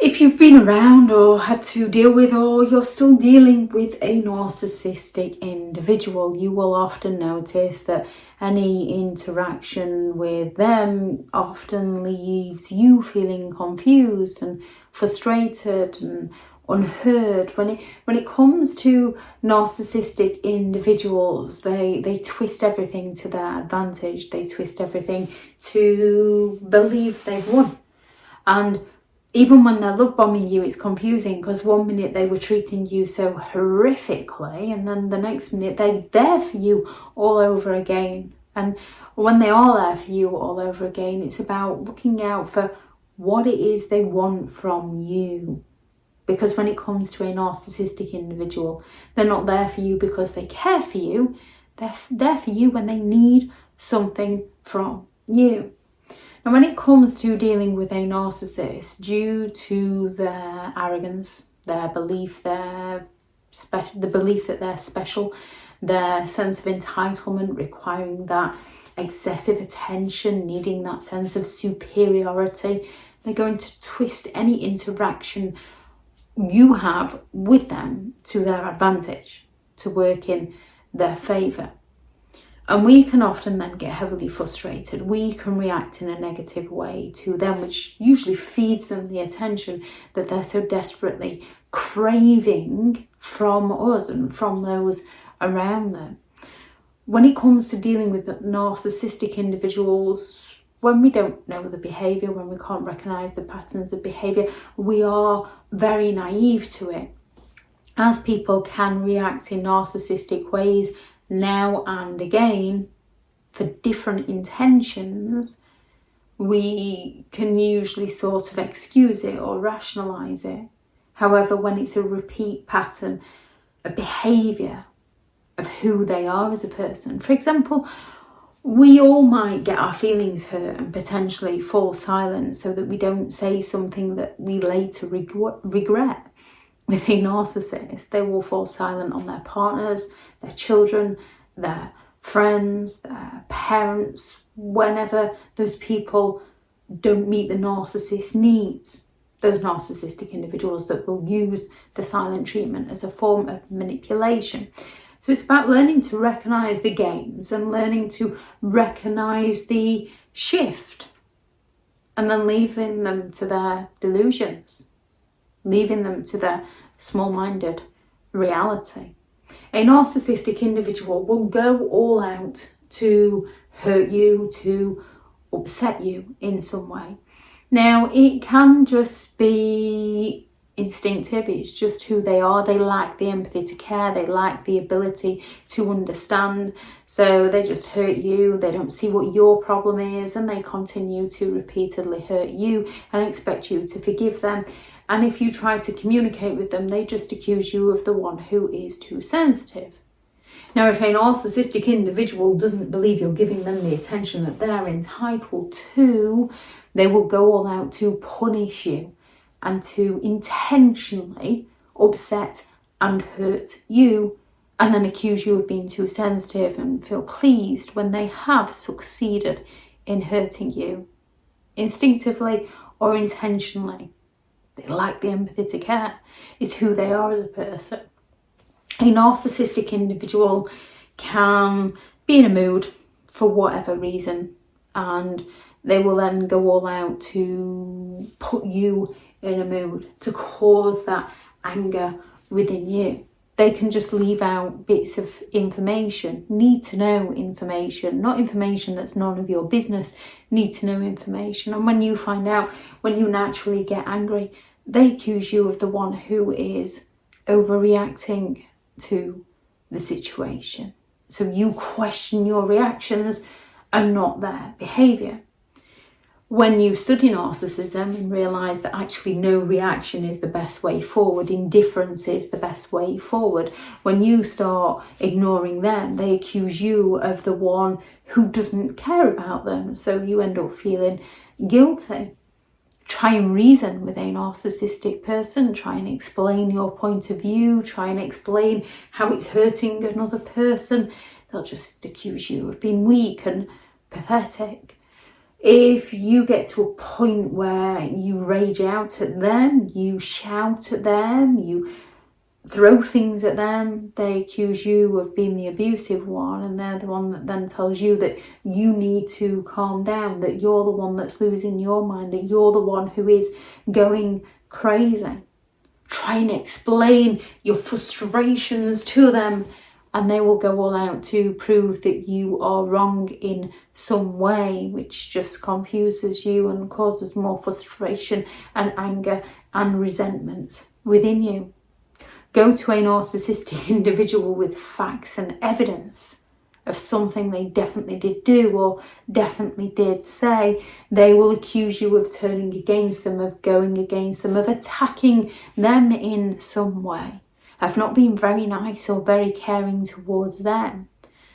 If you've been around or had to deal with, or you're still dealing with a narcissistic individual, you will often notice that any interaction with them often leaves you feeling confused and frustrated and unheard. When it comes to narcissistic individuals, they twist everything to their advantage. They twist everything to believe they've won. And even when they're love bombing you, it's confusing, because one minute they were treating you so horrifically, and then the next minute they're there for you all over again. And when they are there for you all over again, it's about looking out for what it is they want from you. Because when it comes to a narcissistic individual, they're not there for you because they care for you. They're there for you when they need something from you. Now, when it comes to dealing with a narcissist, due to their arrogance, their belief, the belief that they're special, their sense of entitlement, requiring that excessive attention, needing that sense of superiority, they're going to twist any interaction you have with them to their advantage, to work in their favour. And we can often then get heavily frustrated. We can react in a negative way to them, which usually feeds them the attention that they're so desperately craving from us and from those around them. When it comes to dealing with narcissistic individuals, when we don't know the behaviour, when we can't recognise the patterns of behaviour, we are very naive to it. As people can react in narcissistic ways now and again for different intentions, we can usually sort of excuse it or rationalise it. However, when it's a repeat pattern, a behaviour of who they are as a person, for example, we all might get our feelings hurt and potentially fall silent so that we don't say something that we later regret. With a narcissist, they will fall silent on their partners, their children, their friends, their parents, whenever those people don't meet the narcissist's needs. Those narcissistic individuals that will use the silent treatment as a form of manipulation. So it's about learning to recognise the games and learning to recognise the shift, and then leaving them to their delusions, leaving them to their small-minded reality. A narcissistic individual will go all out to hurt you, to upset you in some way. Now, it can just be instinctive. It's just who they are. They lack the empathy to care. They lack the ability to understand. So they just hurt you. They don't see what your problem is, and they continue to repeatedly hurt you and expect you to forgive them. And if you try to communicate with them, they just accuse you of the one who is too sensitive. Now, if a narcissistic individual doesn't believe you're giving them the attention that they're entitled to, they will go all out to punish you and to intentionally upset and hurt you, and then accuse you of being too sensitive and feel pleased when they have succeeded in hurting you, instinctively or intentionally. They lack the empathy to care. It's who they are as a person. A narcissistic individual can be in a mood for whatever reason, and they will then go all out to put you in a mood, to cause that anger within you. They can just leave out bits of information, need to know information, not information that's none of your business, need to know information. And when you find out, when you naturally get angry, they accuse you of the one who is overreacting to the situation. So you question your reactions and not their behaviour. When you study narcissism and realise that actually no reaction is the best way forward, indifference is the best way forward, when you start ignoring them, they accuse you of the one who doesn't care about them. So you end up feeling guilty. Try and reason with a narcissistic person, try and explain your point of view, try and explain how it's hurting another person. They'll just accuse you of being weak and pathetic. If you get to a point where you rage out at them, you shout at them, you throw things at them, they accuse you of being the abusive one, and they're the one that then tells you that you need to calm down, that you're the one that's losing your mind, that you're the one who is going crazy. Try and explain your frustrations to them, and they will go all out to prove that you are wrong in some way, which just confuses you and causes more frustration and anger and resentment within you. Go to a narcissistic individual with facts and evidence of something they definitely did do or definitely did say. They will accuse you of turning against them, of going against them, of attacking them in some way, of not being very nice or very caring towards them.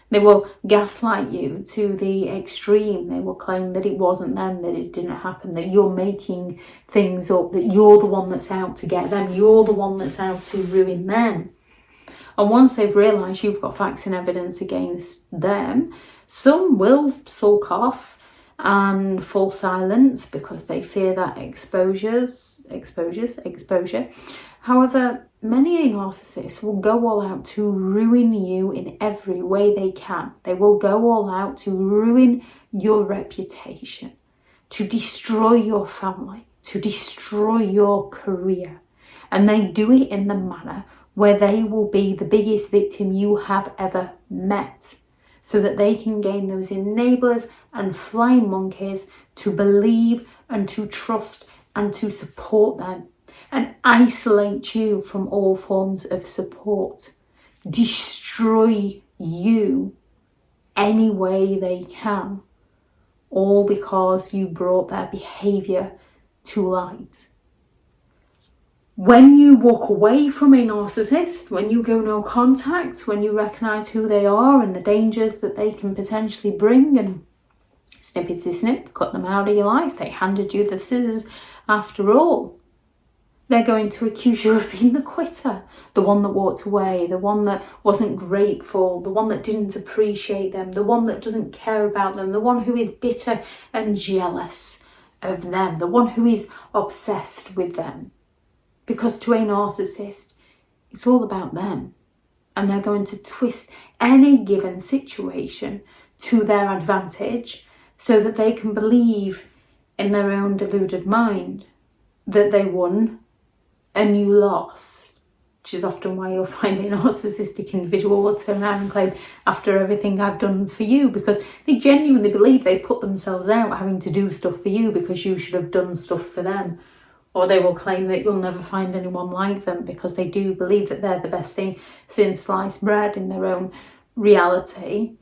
They will gaslight you to the extreme. They will claim that it wasn't them, that it didn't happen, that you're making things up, that you're the one that's out to get them, you're the one that's out to ruin them. And once they've realised you've got facts and evidence against them, some will sulk off and fall silent because they fear that exposure. However, many narcissists will go all out to ruin you in every way they can. They will go all out to ruin your reputation, to destroy your family, to destroy your career. And they do it in the manner where they will be the biggest victim you have ever met, so that they can gain those enablers and flying monkeys to believe and to trust and to support them, and isolate you from all forms of support, destroy you any way they can, all because you brought their behaviour to light. When you walk away from a narcissist, when you go no contact, when you recognise who they are and the dangers that they can potentially bring, and snippety snip, cut them out of your life, they handed you the scissors after all, they're going to accuse you of being the quitter, the one that walked away, the one that wasn't grateful, the one that didn't appreciate them, the one that doesn't care about them, the one who is bitter and jealous of them, the one who is obsessed with them. Because to a narcissist, it's all about them. And they're going to twist any given situation to their advantage so that they can believe in their own deluded mind that they won and you lost, which is often why you'll find a narcissistic individual will turn around and claim, after everything I've done for you, because they genuinely believe they put themselves out having to do stuff for you because you should have done stuff for them. Or they will claim that you'll never find anyone like them because they do believe that they're the best thing since sliced bread in their own reality.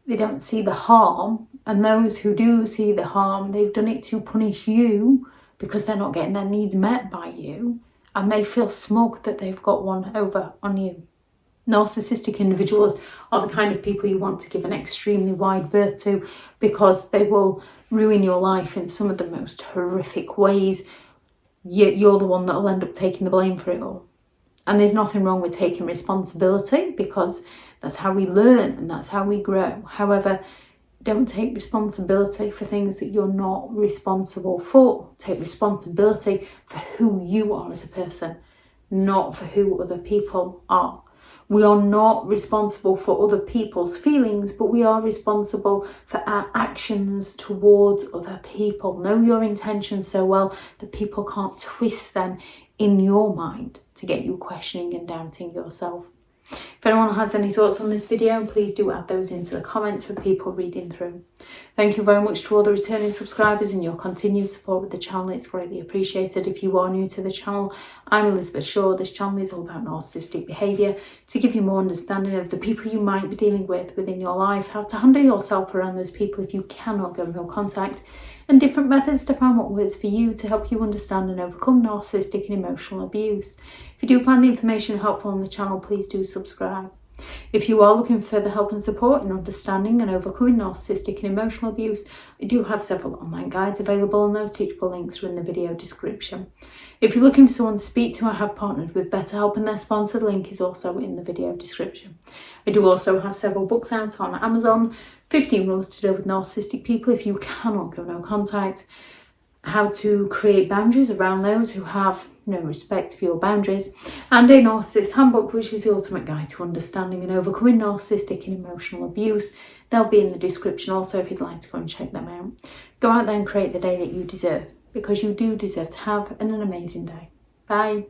They don't see the harm, and those who do see the harm, they've done it to punish you because they're not getting their needs met by you, and they feel smug that they've got one over on you. Narcissistic individuals are the kind of people you want to give an extremely wide berth to, because they will ruin your life in some of the most horrific ways. Yet you're the one that will end up taking the blame for it all. And there's nothing wrong with taking responsibility, because that's how we learn and that's how we grow. However, don't take responsibility for things that you're not responsible for. Take responsibility for who you are as a person, not for who other people are. We are not responsible for other people's feelings, but we are responsible for our actions towards other people. Know your intentions so well that people can't twist them in your mind to get you questioning and doubting yourself. If anyone has any thoughts on this video, please do add those into the comments for people reading through. Thank you very much to all the returning subscribers and your continued support with the channel. It's greatly appreciated. If you are new to the channel, I'm Elizabeth Shaw. This channel is all about narcissistic behaviour, to give you more understanding of the people you might be dealing with within your life, how to handle yourself around those people if you cannot go no contact, and different methods to find what works for you to help you understand and overcome narcissistic and emotional abuse. If you do find the information helpful on the channel, please do subscribe. If you are looking for further help and support in understanding and overcoming narcissistic and emotional abuse, I do have several online guides available, and those teachable links are in the video description. If you're looking for someone to speak to, I have partnered with BetterHelp, and their sponsored link is also in the video description. I do also have several books out on Amazon, 15 rules to deal with narcissistic people if you cannot go no contact, how to create boundaries around those who have no respect for your boundaries, and a Narcissist Handbook, which is the ultimate guide to understanding and overcoming narcissistic and emotional abuse. They'll be in the description also if you'd like to go and check them out. Go out there and create the day that you deserve, because you do deserve to have an amazing day. Bye.